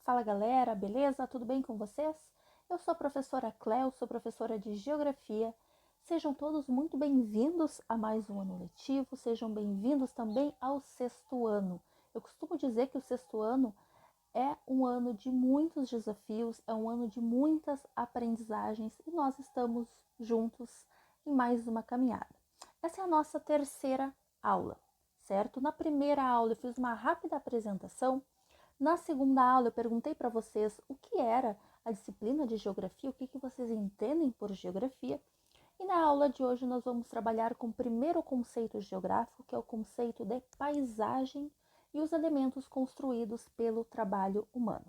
Fala galera, beleza? Tudo bem com vocês? Eu sou a professora Cléo, sou professora de Geografia. Sejam todos muito bem-vindos a mais um ano letivo, sejam bem-vindos também ao sexto ano. Eu costumo dizer que o sexto ano é um ano de muitos desafios, é um ano de muitas aprendizagens e nós estamos juntos em mais uma caminhada. Essa é a nossa terceira aula, certo? Na primeira aula eu fiz uma rápida apresentação. Na segunda aula, eu perguntei para vocês o que era a disciplina de geografia, o que vocês entendem por geografia. E na aula de hoje, nós vamos trabalhar com o primeiro conceito geográfico, que é o conceito de paisagem e os elementos construídos pelo trabalho humano.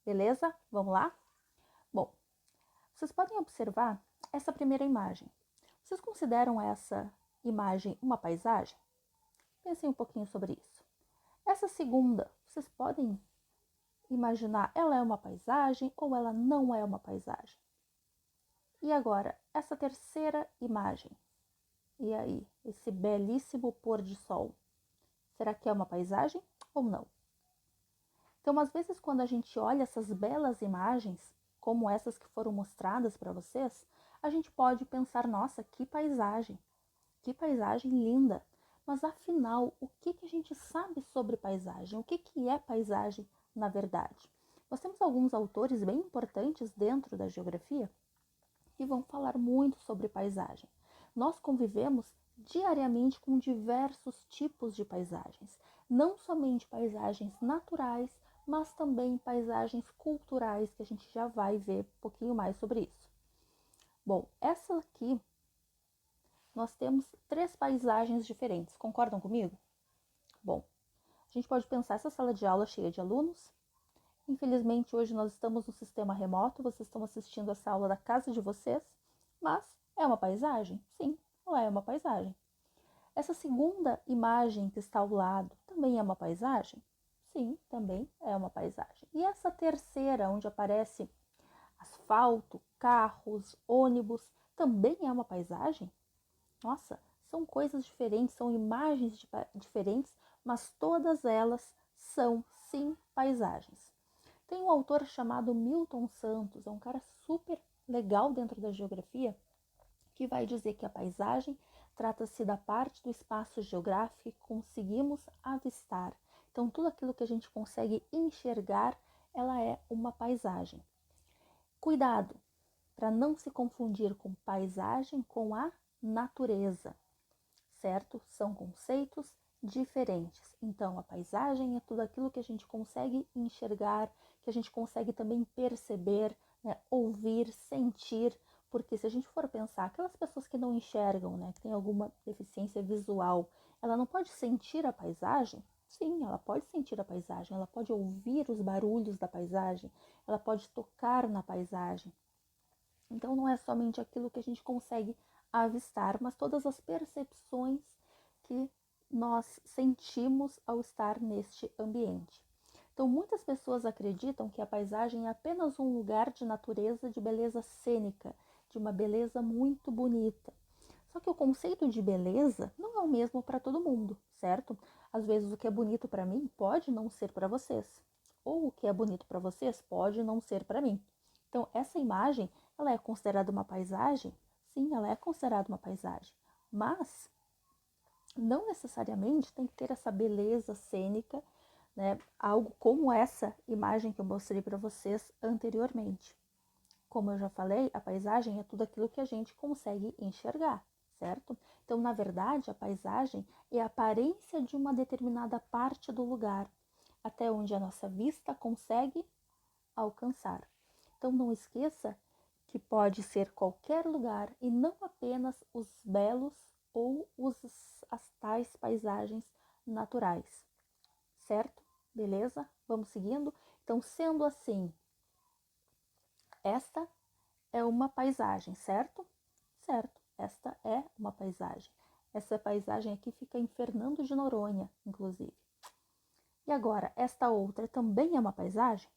Beleza? Vamos lá? Bom, vocês podem observar essa primeira imagem. Vocês consideram essa imagem uma paisagem? Pensem um pouquinho sobre isso. Essa segunda, vocês podem imaginar, ela é uma paisagem ou ela não é uma paisagem? E agora, essa terceira imagem. E aí, esse belíssimo pôr de sol. Será que é uma paisagem ou não? Então, às vezes, quando a gente olha essas belas imagens, como essas que foram mostradas para vocês, a gente pode pensar, nossa, que paisagem linda. Mas afinal, o que a gente sabe sobre paisagem? O que é paisagem na verdade? Nós temos alguns autores bem importantes dentro da geografia que vão falar muito sobre paisagem. Nós convivemos diariamente com diversos tipos de paisagens, não somente paisagens naturais, mas também paisagens culturais, que a gente já vai ver um pouquinho mais sobre isso. Bom, essa aqui nós temos 3 paisagens diferentes, concordam comigo? Bom, a gente pode pensar essa sala de aula cheia de alunos. Infelizmente, hoje nós estamos no sistema remoto, vocês estão assistindo essa aula da casa de vocês, mas é uma paisagem? Sim, ela é uma paisagem. Essa segunda imagem que está ao lado também é uma paisagem? Sim, também é uma paisagem. E essa terceira, onde aparece asfalto, carros, ônibus, também é uma paisagem? Nossa, são coisas diferentes, são imagens diferentes, mas todas elas são, sim, paisagens. Tem um autor chamado Milton Santos, é um cara super legal dentro da geografia, que vai dizer que a paisagem trata-se da parte do espaço geográfico que conseguimos avistar. Então, tudo aquilo que a gente consegue enxergar, ela é uma paisagem. Cuidado para não se confundir com paisagem com a natureza, certo? São conceitos diferentes. Então, a paisagem é tudo aquilo que a gente consegue enxergar, que a gente consegue também perceber, né? Ouvir, sentir, porque se a gente for pensar, aquelas pessoas que não enxergam, né, que tem alguma deficiência visual, ela não pode sentir a paisagem? Sim, ela pode sentir a paisagem, ela pode ouvir os barulhos da paisagem, ela pode tocar na paisagem. Então, não é somente aquilo que a gente consegue avistar, mas todas as percepções que nós sentimos ao estar neste ambiente. Então, muitas pessoas acreditam que a paisagem é apenas um lugar de natureza, de beleza cênica, de uma beleza muito bonita. Só que o conceito de beleza não é o mesmo para todo mundo, certo? Às vezes o que é bonito para mim pode não ser para vocês, ou o que é bonito para vocês pode não ser para mim. Então, essa imagem, ela é considerada uma paisagem? Sim, ela é considerada uma paisagem, mas não necessariamente tem que ter essa beleza cênica, né? Algo como essa imagem que eu mostrei para vocês anteriormente. Como eu já falei, a paisagem é tudo aquilo que a gente consegue enxergar, certo? Então, na verdade, a paisagem é a aparência de uma determinada parte do lugar, até onde a nossa vista consegue alcançar. Então, não esqueça que pode ser qualquer lugar e não apenas os belos ou as tais paisagens naturais, certo? Beleza? Vamos seguindo? Então, sendo assim, esta é uma paisagem, certo? Certo, esta é uma paisagem. Essa paisagem aqui fica em Fernando de Noronha, inclusive. E agora, esta outra também é uma paisagem?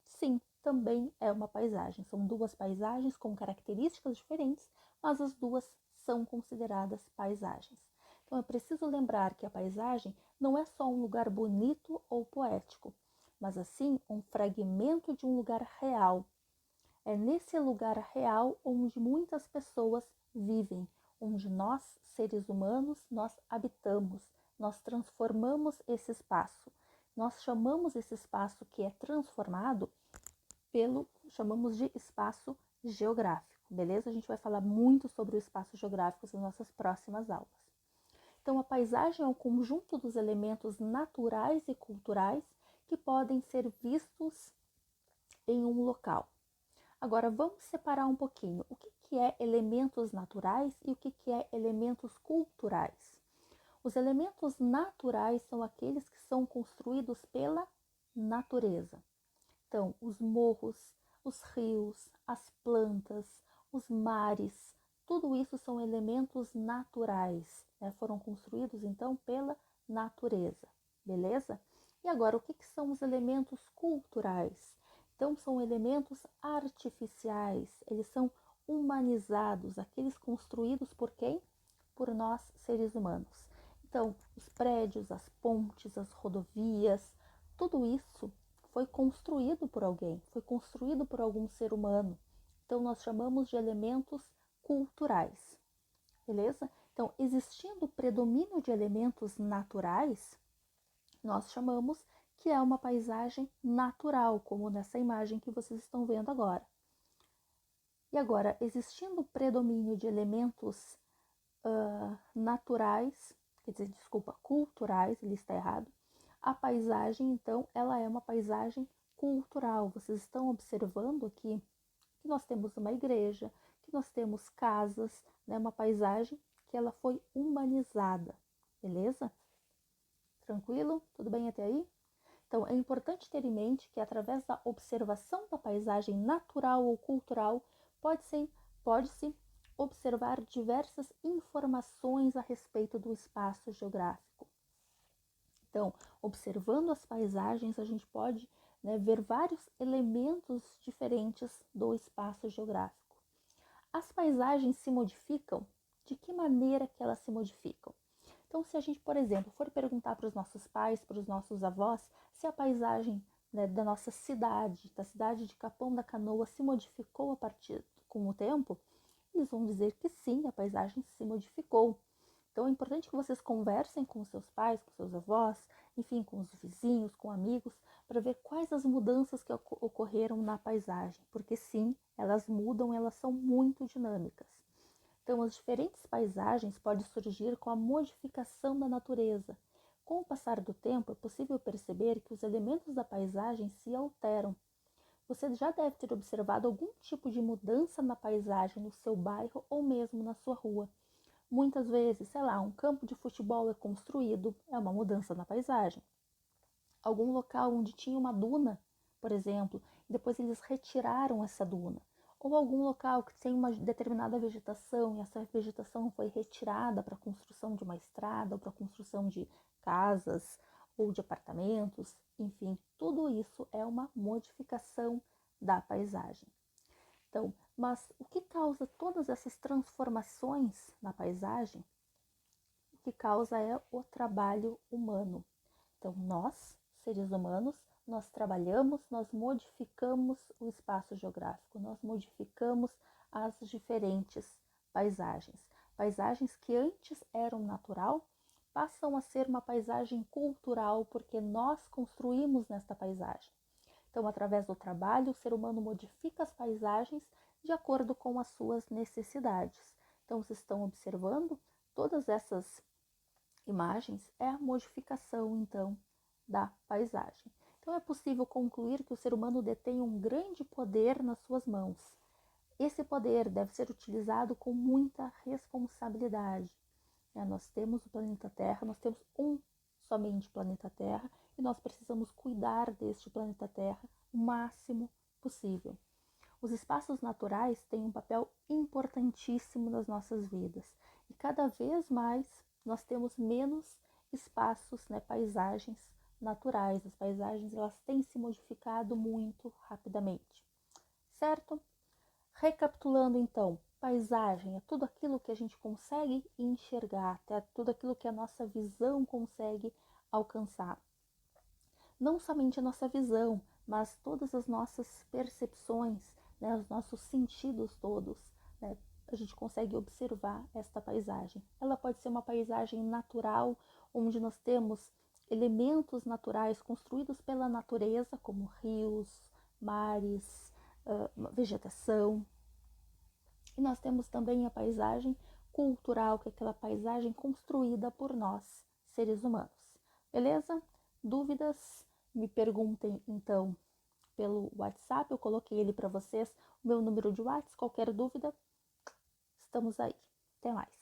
Sim, também é uma paisagem. São 2 paisagens com características diferentes, mas as duas são consideradas paisagens. Então é preciso lembrar que a paisagem não é só um lugar bonito ou poético, mas assim um fragmento de um lugar real. É nesse lugar real onde muitas pessoas vivem, onde nós, seres humanos, nós habitamos, nós transformamos esse espaço. Nós chamamos esse espaço que é transformado chamamos de espaço geográfico, beleza? A gente vai falar muito sobre o espaço geográfico nas nossas próximas aulas. Então, a paisagem é um conjunto dos elementos naturais e culturais que podem ser vistos em um local. Agora, vamos separar um pouquinho. O que é elementos naturais e o que é elementos culturais? Os elementos naturais são aqueles que são construídos pela natureza. Então, os morros, os rios, as plantas, os mares, tudo isso são elementos naturais, né? Foram construídos, então, pela natureza, beleza? E agora, o que são os elementos culturais? Então, são elementos artificiais, eles são humanizados, aqueles construídos por quem? Por nós, seres humanos. Então, os prédios, as pontes, as rodovias, tudo isso foi construído por alguém, foi construído por algum ser humano. Então, nós chamamos de elementos culturais, beleza? Então, existindo o predomínio de elementos naturais, nós chamamos que é uma paisagem natural, como nessa imagem que vocês estão vendo agora. E agora, existindo o predomínio de elementos naturais, culturais, ele está errado, a paisagem, então, ela é uma paisagem cultural. Vocês estão observando aqui que nós temos uma igreja, que nós temos casas, né? Uma paisagem que ela foi humanizada, beleza? Tranquilo? Tudo bem até aí? Então, é importante ter em mente que através da observação da paisagem natural ou cultural, pode-se observar diversas informações a respeito do espaço geográfico. Então, observando as paisagens, a gente pode, né, ver vários elementos diferentes do espaço geográfico. As paisagens se modificam? De que maneira que elas se modificam? Então, se a gente, por exemplo, for perguntar para os nossos pais, para os nossos avós, se a paisagem, né, da nossa cidade, da cidade de Capão da Canoa, se modificou a partir com o tempo, eles vão dizer que sim, a paisagem se modificou. Então, é importante que vocês conversem com seus pais, com seus avós, enfim, com os vizinhos, com amigos, para ver quais as mudanças que ocorreram na paisagem, porque sim, elas mudam, elas são muito dinâmicas. Então, as diferentes paisagens podem surgir com a modificação da natureza. Com o passar do tempo, é possível perceber que os elementos da paisagem se alteram. Você já deve ter observado algum tipo de mudança na paisagem no seu bairro ou mesmo na sua rua. Muitas vezes, sei lá, um campo de futebol é construído, é uma mudança na paisagem. Algum local onde tinha uma duna, por exemplo, e depois eles retiraram essa duna. Ou algum local que tem uma determinada vegetação e essa vegetação foi retirada para a construção de uma estrada ou para a construção de casas ou de apartamentos, enfim, tudo isso é uma modificação da paisagem. Então, mas o que causa todas essas transformações na paisagem? O que causa é o trabalho humano. Então, nós, seres humanos, nós trabalhamos, nós modificamos o espaço geográfico, nós modificamos as diferentes paisagens. Paisagens que antes eram natural, passam a ser uma paisagem cultural, porque nós construímos nesta paisagem. Então, através do trabalho, o ser humano modifica as paisagens de acordo com as suas necessidades. Então, vocês estão observando todas essas imagens, é a modificação, então, da paisagem. Então, é possível concluir que o ser humano detém um grande poder nas suas mãos. Esse poder deve ser utilizado com muita responsabilidade. Nós temos o planeta Terra, nós temos somente planeta Terra, e nós precisamos cuidar deste planeta Terra o máximo possível. Os espaços naturais têm um papel importantíssimo nas nossas vidas, e cada vez mais nós temos menos espaços, né, paisagens naturais. As paisagens elas têm se modificado muito rapidamente, certo? Recapitulando então, paisagem é tudo aquilo que a gente consegue enxergar, é tudo aquilo que a nossa visão consegue alcançar. não somente a nossa visão, mas todas as nossas percepções, né, os nossos sentidos todos, né, a gente consegue observar esta paisagem. Ela pode ser uma paisagem natural, onde nós temos elementos naturais construídos pela natureza, como rios, mares, vegetação. E nós temos também a paisagem cultural, que é aquela paisagem construída por nós, seres humanos. Beleza? Dúvidas? Me perguntem então pelo WhatsApp, eu coloquei ele para vocês, o meu número de WhatsApp, qualquer dúvida, estamos aí. Até mais.